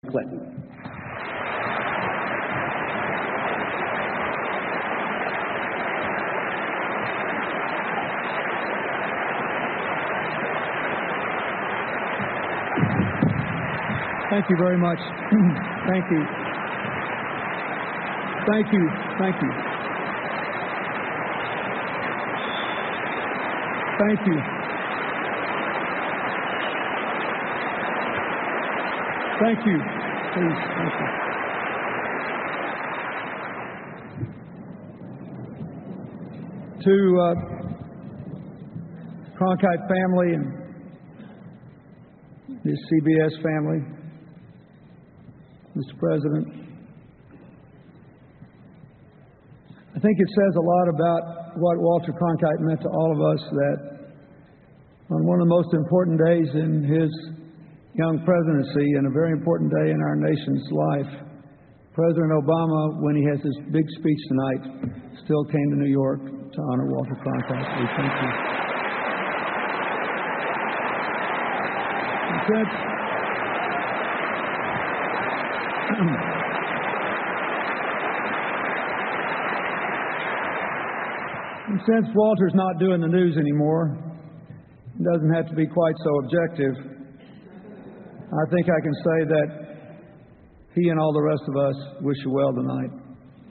Clinton. Thank you very much. Thank you. Thank you. Thank you. Thank you. Thank you. Please. Thank you. To Cronkite family and his CBS family, Mr. President, I think it says a lot about what Walter Cronkite meant to all of us that on one of the most important days in his young presidency and a very important day in our nation's life, President Obama, when he has his big speech tonight, still came to New York to honor Walter Cronkite. We thank you. And since Walter's not doing the news anymore, it doesn't have to be quite so objective. I think I can say that he and all the rest of us wish you well tonight,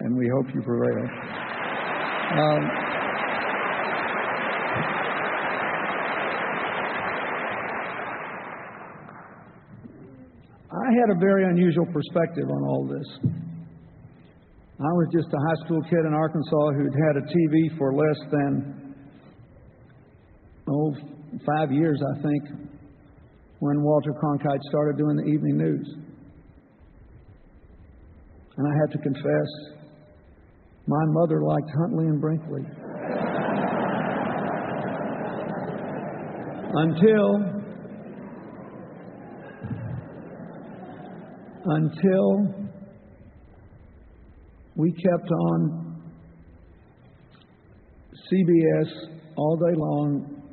and we hope you prevail. I had a very unusual perspective on all this. I was just a high school kid in Arkansas who'd had a TV for less than 5 years, I think, when Walter Cronkite started doing the evening news. And I have to confess, my mother liked Huntley and Brinkley. Until we kept on CBS all day long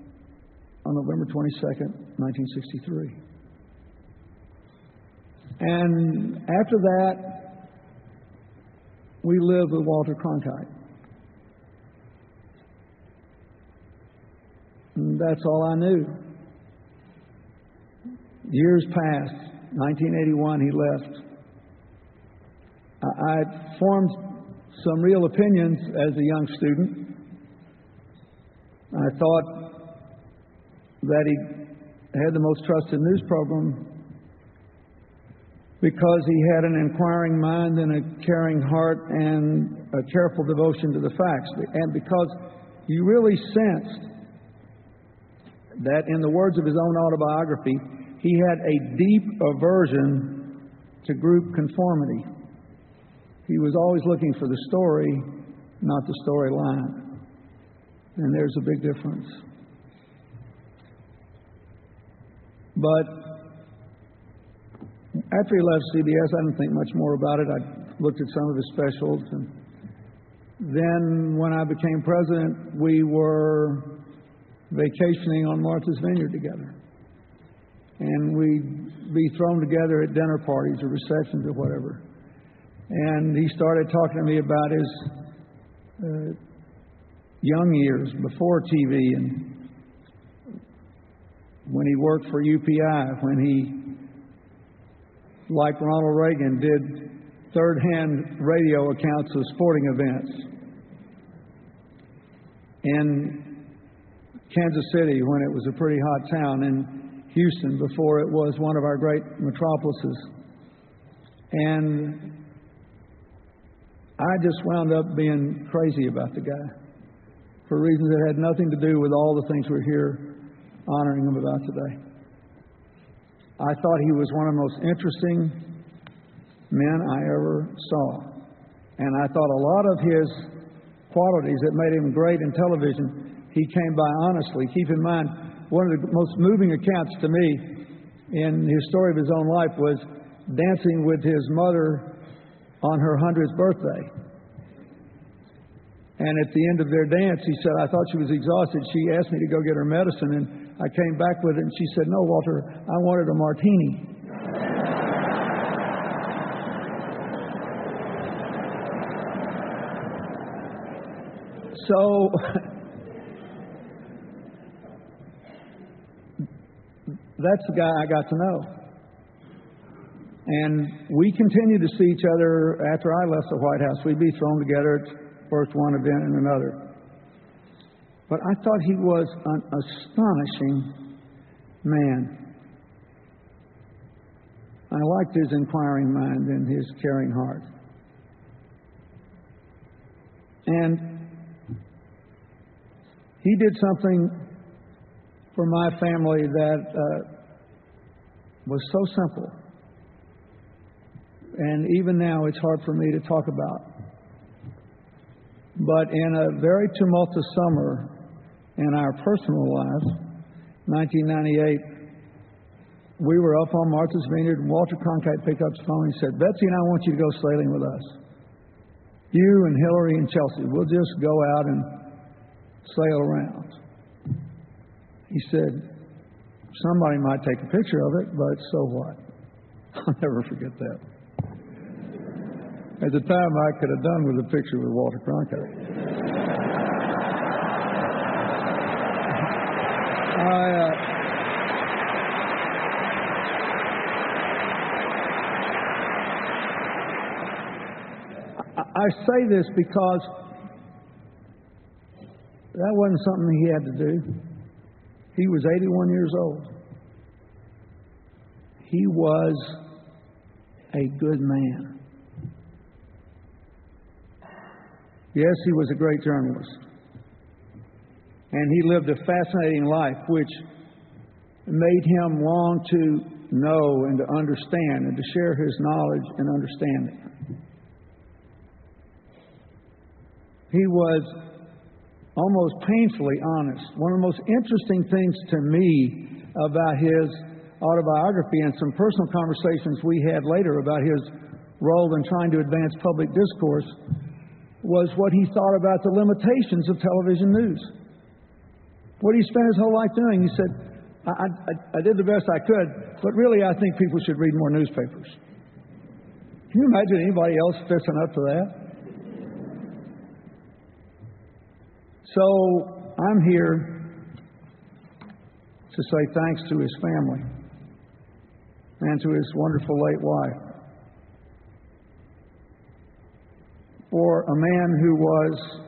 on November 22nd, 1963. And after that, we lived with Walter Cronkite. And that's all I knew. Years passed. 1981, he left. I formed some real opinions as a young student. I thought that he had the most trusted news program because he had an inquiring mind and a caring heart and a careful devotion to the facts. And because you really sensed that, in the words of his own autobiography, he had a deep aversion to group conformity. He was always looking for the story, not the storyline. And there's a big difference. But after he left CBS, I didn't think much more about it. I looked at some of his specials. And then when I became president, we were vacationing on Martha's Vineyard together. And we'd be thrown together at dinner parties or receptions or whatever. And he started talking to me about his young years before TV, and when he worked for UPI, when he, like Ronald Reagan, did third-hand radio accounts of sporting events. In Kansas City, when it was a pretty hot town, in Houston, before it was one of our great metropolises. And I just wound up being crazy about the guy for reasons that had nothing to do with all the things we're here honoring him about today. I thought he was one of the most interesting men I ever saw. And I thought a lot of his qualities that made him great in television, he came by honestly. Keep in mind, one of the most moving accounts to me in his story of his own life was dancing with his mother on her 100th birthday. And at the end of their dance, he said, I thought she was exhausted. She asked me to go get her medicine, and I came back with it, and she said, no, Walter, I wanted a martini. So that's the guy I got to know. And we continued to see each other after I left the White House. We'd be thrown together at first one event and another. But I thought he was an astonishing man. I liked his inquiring mind and his caring heart. And he did something for my family that was so simple. And even now it's hard for me to talk about. But in a very tumultuous summer in our personal lives, 1998, we were up on Martha's Vineyard, and Walter Cronkite picked up his phone and said, "Betsy and I want you to go sailing with us. You and Hillary and Chelsea, we'll just go out and sail around." He said, "Somebody might take a picture of it, but so what?" I'll never forget that. At the time, I could have done with a picture with Walter Cronkite. I say this because that wasn't something he had to do. He was 81 years old. He was a good man. Yes, he was a great journalist. And he lived a fascinating life, which made him long to know and to understand and to share his knowledge and understanding. He was almost painfully honest. One of the most interesting things to me about his autobiography and some personal conversations we had later about his role in trying to advance public discourse was what he thought about the limitations of television news. What he spent his whole life doing. He said, I did the best I could, but really I think people should read more newspapers. Can you imagine anybody else fessing up to that? So I'm here to say thanks to his family and to his wonderful late wife for a man who was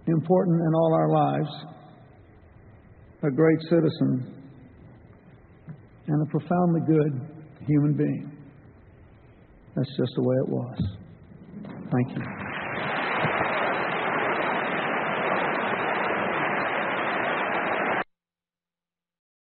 important in all our lives, a great citizen, and a profoundly good human being. That's just the way it was. Thank you.